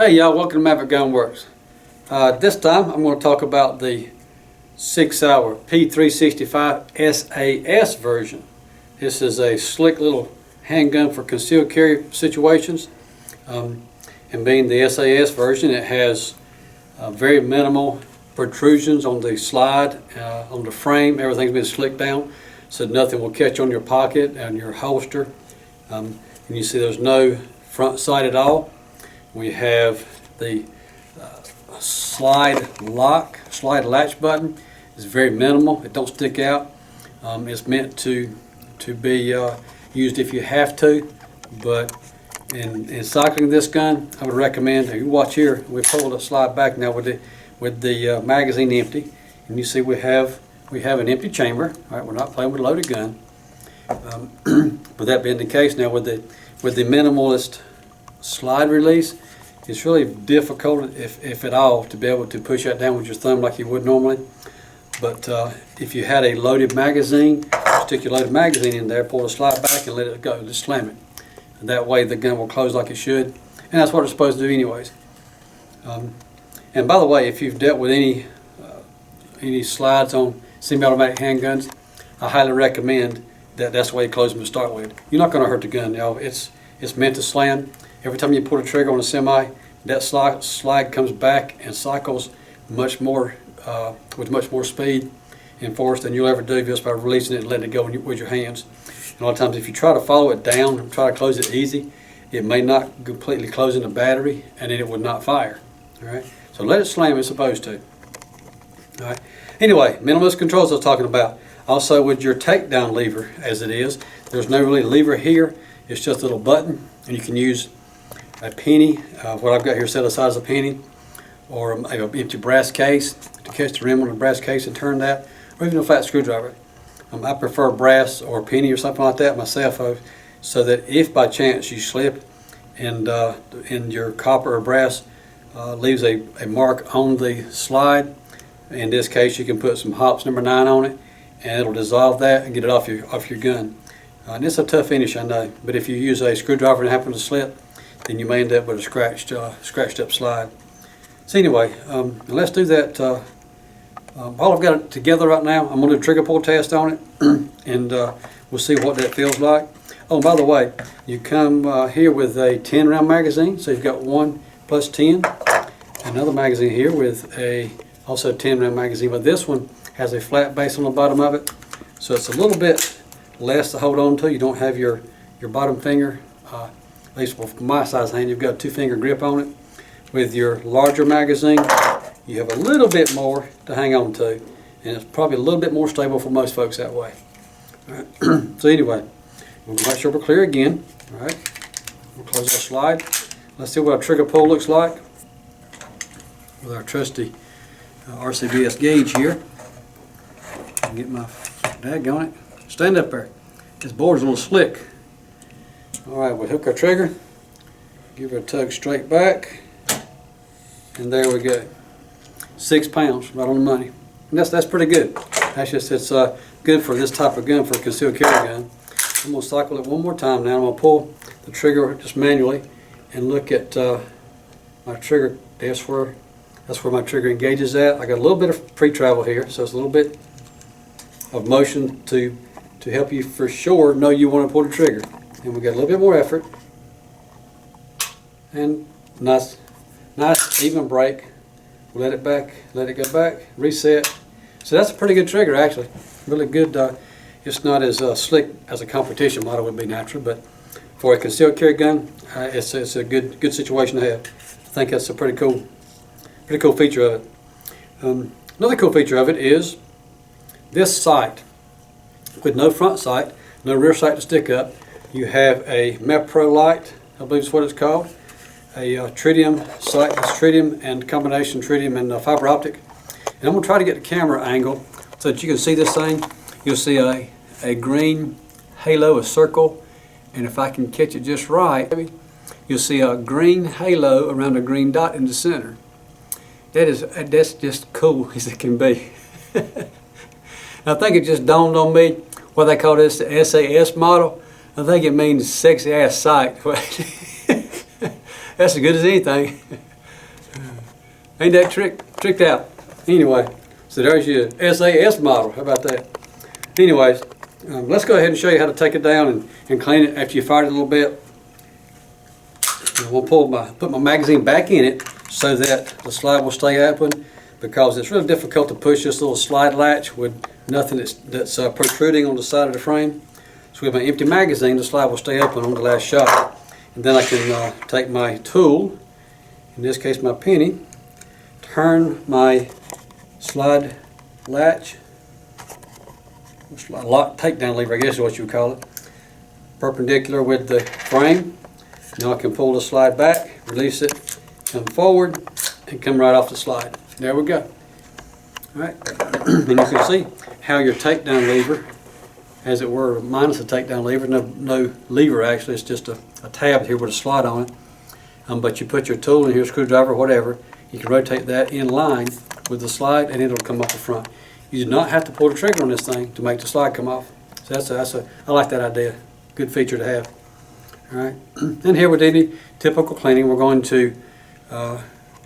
Hey y'all, welcome to Maverick Gun Works. This time I'm going to talk about the Sig P365 SAS version. This is a slick little handgun for concealed carry situations. And being the SAS version, it has very minimal protrusions on the slide, on the frame. Everything's been slicked down so nothing will catch on your pocket and your holster. And you see there's no front sight at all. We have the slide latch button. It's very minimal. It don't stick out. It's meant to be used if you have to, but in cycling this gun, I would recommend. You watch here. We pull the slide back now with the magazine empty, and you see we have an empty chamber. All right, we're not playing with a loaded gun. With that being the case, now with the minimalist slide release, it's really difficult, if at all, to be able to push that down with your thumb like you would normally. But if you had a loaded magazine, stick your loaded magazine in there, pull the slide back and let it go, just slam it. And that way the gun will close like it should, and that's what it's supposed to do anyways. And by the way, if you've dealt with any slides on semi-automatic handguns, I highly recommend that's the way you close them to start with. You're not going to hurt the gun, y'all. It's meant to slam. Every time you pull the trigger on a semi, that slide comes back and cycles much more with much more speed and force than you'll ever do just by releasing it and letting it go with your hands. And a lot of times, if you try to follow it down and try to close it easy, it may not completely close in the battery, and then it would not fire. All right, so let it slam. It's supposed to. All right. Anyway, minimalist controls I was talking about. Also, with your takedown lever, as it is, there's no really lever here. It's just a little button, and you can use a penny, what I've got here set aside as a penny, or an empty brass case to catch the rim on the brass case and turn that, or even a flat screwdriver. I prefer brass or a penny or something like that myself, so that if by chance you slip and your copper or brass leaves a mark on the slide, in this case you can put some Hops number 9 on it, and it'll dissolve that and get it off your gun. And it's a tough finish, I know, but if you use a screwdriver and happen to slip, then you may end up with a scratched up slide. So anyway, let's do that. All I've got it together right now, I'm going to do a trigger pull test on it, and we'll see what that feels like. Oh, by the way, you come here with a 10 round magazine, so you've got 1 plus 10. Another magazine here with also 10 round magazine, but this one has a flat base on the bottom of it, so it's a little bit less to hold on to. You don't have your bottom finger, at least for my size hand, you've got a 2-finger grip on it. With your larger magazine, you have a little bit more to hang on to, and it's probably a little bit more stable for most folks that way. All right. So anyway, we'll make sure we're clear again. All right, we'll close our slide. Let's see what our trigger pull looks like with our trusty RCBS gauge here. Get my dag on it. Stand up there. This board's a little slick. All right, we'll hook our trigger, give her a tug straight back, and there we go. 6 pounds, right on the money. And that's pretty good. Actually, it's good for this type of gun, for a concealed carry gun. I'm going to cycle it one more time now. I'm going to pull the trigger just manually and look at my trigger. That's where my trigger engages at. I got a little bit of pre-travel here, so it's a little bit of motion to help you for sure know you want to pull the trigger. And we got a little bit more effort, and nice even break. We'll let it go back, reset. So that's a pretty good trigger, actually. Really good. It's not as slick as a competition model would be naturally, but for a concealed carry gun, it's a good situation to have. I think that's a pretty cool feature of it. Another cool feature of it is this sight with no front sight, no rear sight to stick up. You have a Mepro light, I believe is what it's called, a tritium sight. It's tritium and combination tritium and fiber optic. And I'm going to try to get the camera angle so that you can see this thing. You'll see a green halo, a circle, and if I can catch it just right, you'll see a green halo around a green dot in the center. That's just cool as it can be. I think it just dawned on me why they call this the SAS model. I think it means sexy ass sight. That's as good as anything. Ain't that tricked out? Anyway, so there's your SAS model. How about that? Anyways, let's go ahead and show you how to take it down and clean it after you fired it a little bit. We'll put my magazine back in it so that the slide will stay open, because it's really difficult to push this little slide latch with nothing that's protruding on the side of the frame. So with my empty magazine, the slide will stay open on the last shot. And then I can take my tool, in this case my penny, turn my slide latch, lock takedown lever, I guess is what you would call it, perpendicular with the frame. Now I can pull the slide back, release it, come forward, and come right off the slide. There we go. Alright, and you can see how your takedown lever, as it were, minus the takedown lever, no lever actually, it's just a tab here with a slot on it. But you put your tool in here, screwdriver, whatever, you can rotate that in line with the slide and it'll come off the front. You do not have to pull the trigger on this thing to make the slide come off. So I like that idea. Good feature to have. Alright, and here with any typical cleaning, we're going to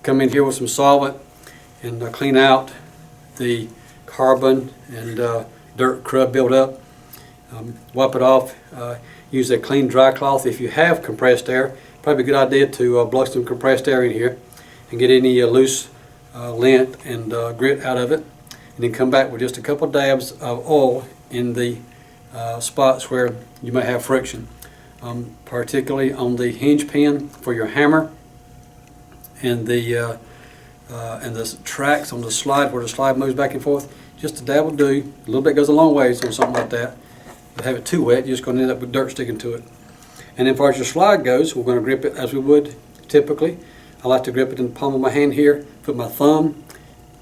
come in here with some solvent and clean out the carbon and dirt crud buildup. Wipe it off. Use a clean dry cloth. If you have compressed air, probably a good idea to blow some compressed air in here and get any loose lint and grit out of it, and then come back with just a couple dabs of oil in the spots where you may have friction, particularly on the hinge pin for your hammer and the tracks on the slide where the slide moves back and forth. Just a dab will do. A little bit goes a long ways on something like that. If you have it too wet, you're just going to end up with dirt sticking to it. And as far as your slide goes, we're going to grip it as we would typically. I like to grip it in the palm of my hand here, put my thumb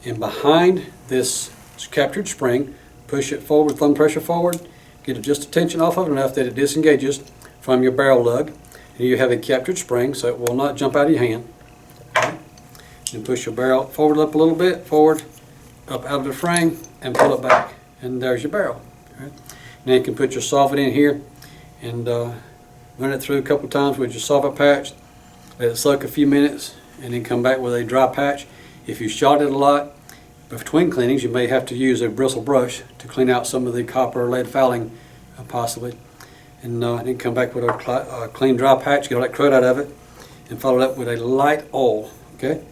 in behind this captured spring, push it forward, thumb pressure forward, get just a tension off of it enough that it disengages from your barrel lug. And you have a captured spring, so it will not jump out of your hand. Okay. And push your barrel forward up a little bit, forward, up out of the frame, and pull it back. And there's your barrel. Right. Now you can put your solvent in here and run it through a couple times with your solvent patch, let it soak a few minutes, and then come back with a dry patch. If you shot it a lot, between cleanings you may have to use a bristle brush to clean out some of the copper or lead fouling possibly. And then come back with a clean dry patch, get all that crud out of it, and follow it up with a light oil. Okay.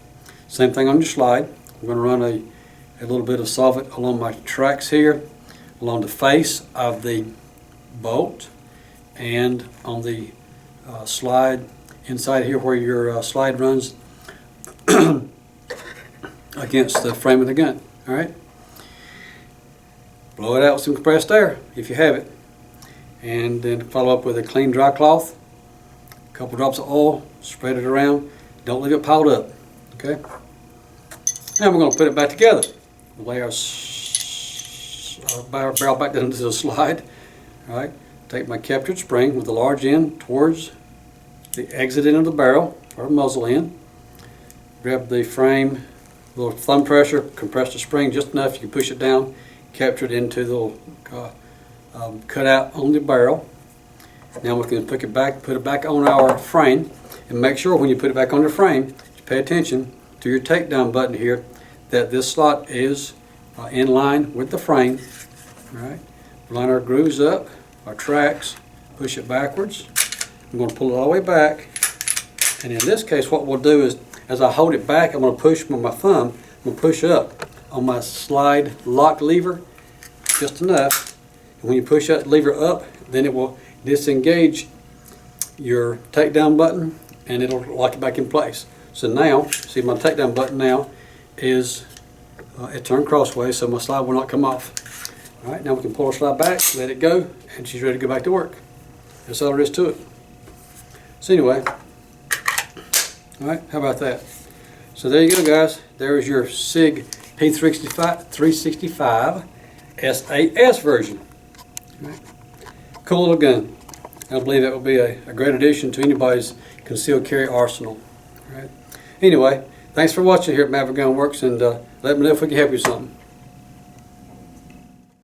Same thing on your slide. I'm going to run a little bit of solvent along my tracks here, along the face of the bolt, and on the slide inside here where your slide runs against the frame of the gun. All right. Blow it out with some compressed air if you have it, and then follow up with a clean dry cloth, a couple drops of oil, spread it around. Don't leave it piled up. Okay. Now we're going to put it back together. Lay our barrel back down into the slide. All right. Take my captured spring with the large end towards the exit end of the barrel, or muzzle end. Grab the frame, little thumb pressure, compress the spring just enough you can push it down, capture it into the little cutout on the barrel. Now we can put it back on our frame, and make sure when you put it back on the frame, you pay attention to your takedown button here, that this slot is in line with the frame. All right. Line our grooves up, our tracks, push it backwards. I'm going to pull it all the way back, and in this case what we'll do is, as I hold it back, I'm going to push with my thumb, I'm going to push up on my slide lock lever just enough, and when you push that lever up, then it will disengage your takedown button and it'll lock it back in place. So now, see, my takedown button now is it turned crossways, so my slide will not come off. Alright, now we can pull our slide back, let it go, and she's ready to go back to work. That's all there is to it. So anyway, alright, how about that? So there you go, guys. There is your Sig P365 SAS version. Right. Cool little gun. I believe that will be a great addition to anybody's concealed carry arsenal. Right. Anyway, thanks for watching here at Maverick Gun Works, and let me know if we can help you with something.